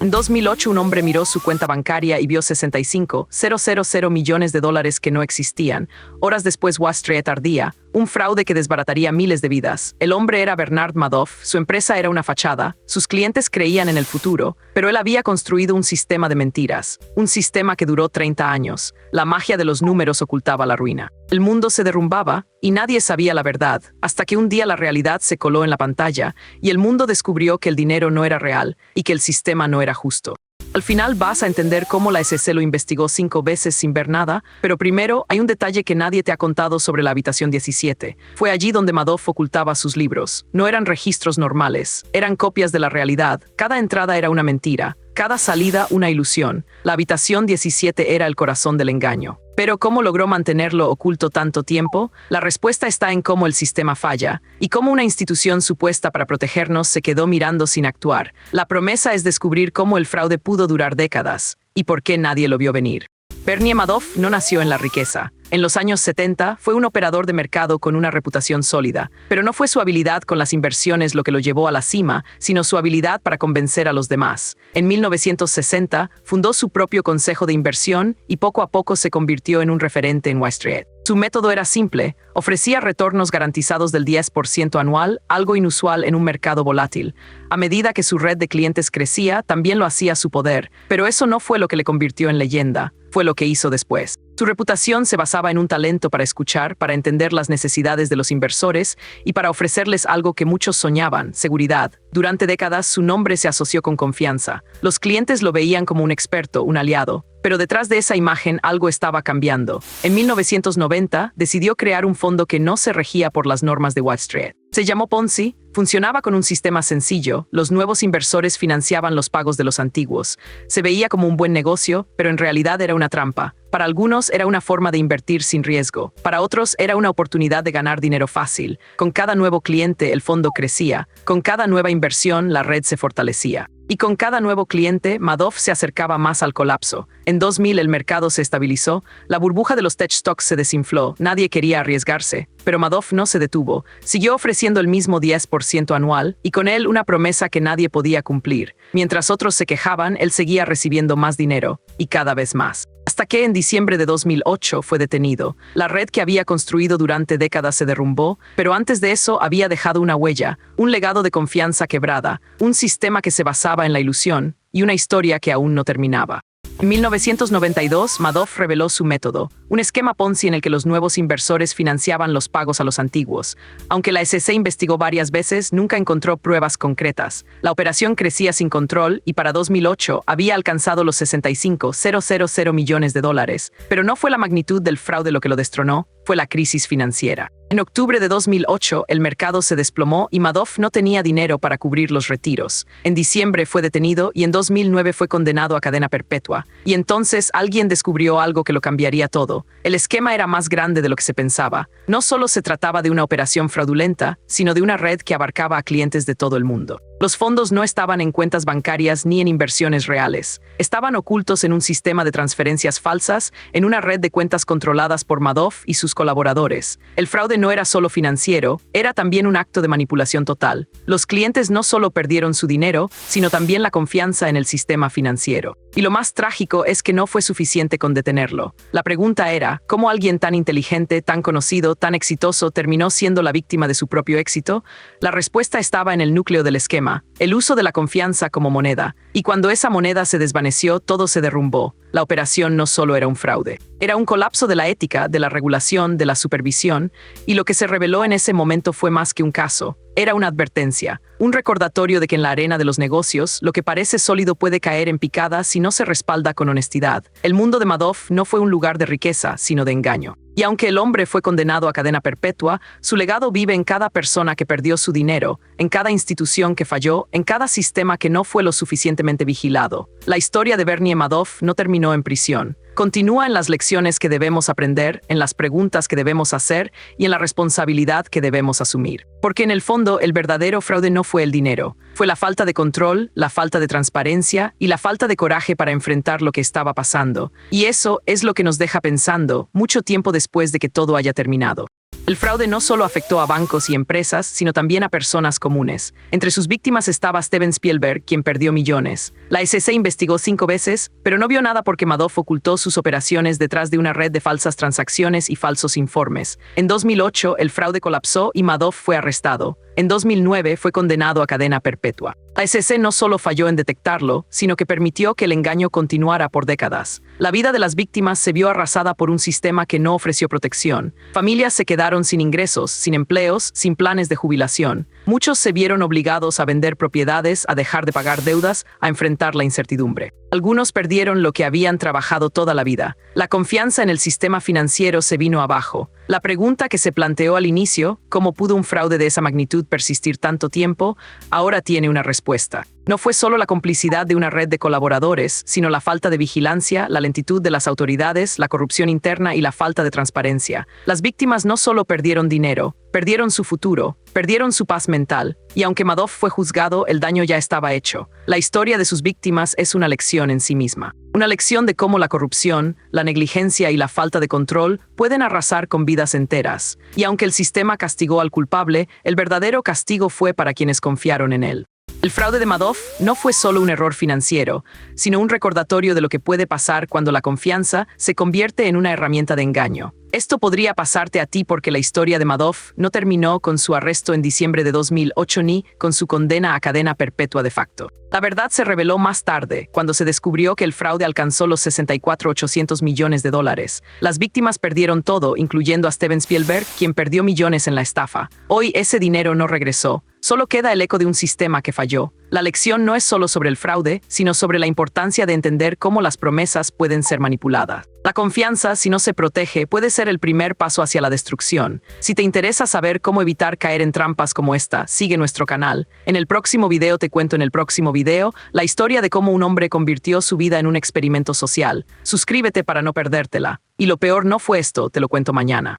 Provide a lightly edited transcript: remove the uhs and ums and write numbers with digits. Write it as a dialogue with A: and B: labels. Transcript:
A: En 2008, un hombre miró su cuenta bancaria y vio 65,000 millones de dólares que no existían. Horas después, Wall Street ardía, un fraude que desbarataría miles de vidas. El hombre era Bernard Madoff, su empresa era una fachada, sus clientes creían en el futuro, pero él había construido un sistema de mentiras, un sistema que duró 30 años. La magia de los números ocultaba la ruina. El mundo se derrumbaba y nadie sabía la verdad, hasta que un día la realidad se coló en la pantalla y el mundo descubrió que el dinero no era real y que el sistema no era justo. Al final vas a entender cómo la SEC lo investigó 5 veces sin ver nada, pero primero hay un detalle que nadie te ha contado sobre la habitación 17. Fue allí donde Madoff ocultaba sus libros. No eran registros normales, eran copias de la realidad. Cada entrada era una mentira, cada salida una ilusión. La habitación 17 era el corazón del engaño. Pero ¿cómo logró mantenerlo oculto tanto tiempo? La respuesta está en cómo el sistema falla y cómo una institución supuesta para protegernos se quedó mirando sin actuar. La promesa es descubrir cómo el fraude pudo durar décadas y por qué nadie lo vio venir. Bernie Madoff no nació en la riqueza. En los años 70 fue un operador de mercado con una reputación sólida, pero no fue su habilidad con las inversiones lo que lo llevó a la cima, sino su habilidad para convencer a los demás. En 1960 fundó su propio consejo de inversión y poco a poco se convirtió en un referente en Wall Street. Su método era simple, ofrecía retornos garantizados del 10% anual, algo inusual en un mercado volátil. A medida que su red de clientes crecía, también lo hacía su poder, pero eso no fue lo que le convirtió en leyenda, fue lo que hizo después. Su reputación se basaba en un talento para escuchar, para entender las necesidades de los inversores y para ofrecerles algo que muchos soñaban, seguridad. Durante décadas su nombre se asoció con confianza. Los clientes lo veían como un experto, un aliado. Pero detrás de esa imagen algo estaba cambiando. En 1990 decidió crear un fondo que no se regía por las normas de Wall Street. Se llamó Ponzi, funcionaba con un sistema sencillo, los nuevos inversores financiaban los pagos de los antiguos. Se veía como un buen negocio, pero en realidad era una trampa. Para algunos era una forma de invertir sin riesgo, para otros era una oportunidad de ganar dinero fácil. Con cada nuevo cliente el fondo crecía, con cada nueva inversión la red se fortalecía. Y con cada nuevo cliente, Madoff se acercaba más al colapso. En 2000 el mercado se estabilizó, la burbuja de los tech stocks se desinfló, nadie quería arriesgarse. Pero Madoff no se detuvo, siguió ofreciendo el mismo 10% anual y con él una promesa que nadie podía cumplir. Mientras otros se quejaban, él seguía recibiendo más dinero, y cada vez más. Hasta que en diciembre de 2008 fue detenido. La red que había construido durante décadas se derrumbó, pero antes de eso había dejado una huella, un legado de confianza quebrada, un sistema que se basaba en la ilusión y una historia que aún no terminaba. En 1992, Madoff reveló su método, un esquema Ponzi en el que los nuevos inversores financiaban los pagos a los antiguos. Aunque la SEC investigó varias veces, nunca encontró pruebas concretas. La operación crecía sin control y para 2008 había alcanzado los 65,000 millones de dólares. Pero no fue la magnitud del fraude lo que lo destronó, fue la crisis financiera. En octubre de 2008, el mercado se desplomó y Madoff no tenía dinero para cubrir los retiros. En diciembre fue detenido y en 2009 fue condenado a cadena perpetua. Y entonces alguien descubrió algo que lo cambiaría todo. El esquema era más grande de lo que se pensaba. No solo se trataba de una operación fraudulenta, sino de una red que abarcaba a clientes de todo el mundo. Los fondos no estaban en cuentas bancarias ni en inversiones reales. Estaban ocultos en un sistema de transferencias falsas, en una red de cuentas controladas por Madoff y sus colaboradores. El fraude no era solo financiero, era también un acto de manipulación total. Los clientes no solo perdieron su dinero, sino también la confianza en el sistema financiero. Y lo más trágico es que no fue suficiente con detenerlo. La pregunta era, ¿cómo alguien tan inteligente, tan conocido, tan exitoso terminó siendo la víctima de su propio éxito? La respuesta estaba en el núcleo del esquema, el uso de la confianza como moneda. Y cuando esa moneda se desvaneció, todo se derrumbó. La operación no solo era un fraude, era un colapso de la ética, de la regulación, de la supervisión, y lo que se reveló en ese momento fue más que un caso. Era una advertencia, un recordatorio de que en la arena de los negocios, lo que parece sólido puede caer en picada si no se respalda con honestidad. El mundo de Madoff no fue un lugar de riqueza, sino de engaño. Y aunque el hombre fue condenado a cadena perpetua, su legado vive en cada persona que perdió su dinero, en cada institución que falló, en cada sistema que no fue lo suficientemente vigilado. La historia de Bernie Madoff no terminó en prisión. Continúa en las lecciones que debemos aprender, en las preguntas que debemos hacer y en la responsabilidad que debemos asumir. Porque en el fondo, el verdadero fraude no fue el dinero. Fue la falta de control, la falta de transparencia y la falta de coraje para enfrentar lo que estaba pasando. Y eso es lo que nos deja pensando mucho tiempo después de que todo haya terminado. El fraude no solo afectó a bancos y empresas, sino también a personas comunes. Entre sus víctimas estaba Steven Spielberg, quien perdió millones. La SEC investigó 5 veces, pero no vio nada porque Madoff ocultó sus operaciones detrás de una red de falsas transacciones y falsos informes. En 2008, el fraude colapsó y Madoff fue arrestado. En 2009 fue condenado a cadena perpetua. La SEC no solo falló en detectarlo, sino que permitió que el engaño continuara por décadas. La vida de las víctimas se vio arrasada por un sistema que no ofreció protección. Familias se quedaron sin ingresos, sin empleos, sin planes de jubilación. Muchos se vieron obligados a vender propiedades, a dejar de pagar deudas, a enfrentar la incertidumbre. Algunos perdieron lo que habían trabajado toda la vida. La confianza en el sistema financiero se vino abajo. La pregunta que se planteó al inicio, ¿cómo pudo un fraude de esa magnitud persistir tanto tiempo?, ahora tiene una respuesta. No fue solo la complicidad de una red de colaboradores, sino la falta de vigilancia, la lentitud de las autoridades, la corrupción interna y la falta de transparencia. Las víctimas no solo perdieron dinero, perdieron su futuro, perdieron su paz mental, y aunque Madoff fue juzgado, el daño ya estaba hecho. La historia de sus víctimas es una lección en sí misma. Una lección de cómo la corrupción, la negligencia y la falta de control pueden arrasar con vidas enteras. Y aunque el sistema castigó al culpable, el verdadero castigo fue para quienes confiaron en él. El fraude de Madoff no fue solo un error financiero, sino un recordatorio de lo que puede pasar cuando la confianza se convierte en una herramienta de engaño. Esto podría pasarte a ti porque la historia de Madoff no terminó con su arresto en diciembre de 2008 ni con su condena a cadena perpetua de facto. La verdad se reveló más tarde, cuando se descubrió que el fraude alcanzó los 64.800 millones de dólares. Las víctimas perdieron todo, incluyendo a Steven Spielberg, quien perdió millones en la estafa. Hoy ese dinero no regresó. Solo queda el eco de un sistema que falló. La lección no es solo sobre el fraude, sino sobre la importancia de entender cómo las promesas pueden ser manipuladas. La confianza, si no se protege, puede ser el primer paso hacia la destrucción. Si te interesa saber cómo evitar caer en trampas como esta, sigue nuestro canal. En el próximo video te cuento la historia de cómo un hombre convirtió su vida en un experimento social. Suscríbete para no perdértela. Y lo peor no fue esto, te lo cuento mañana.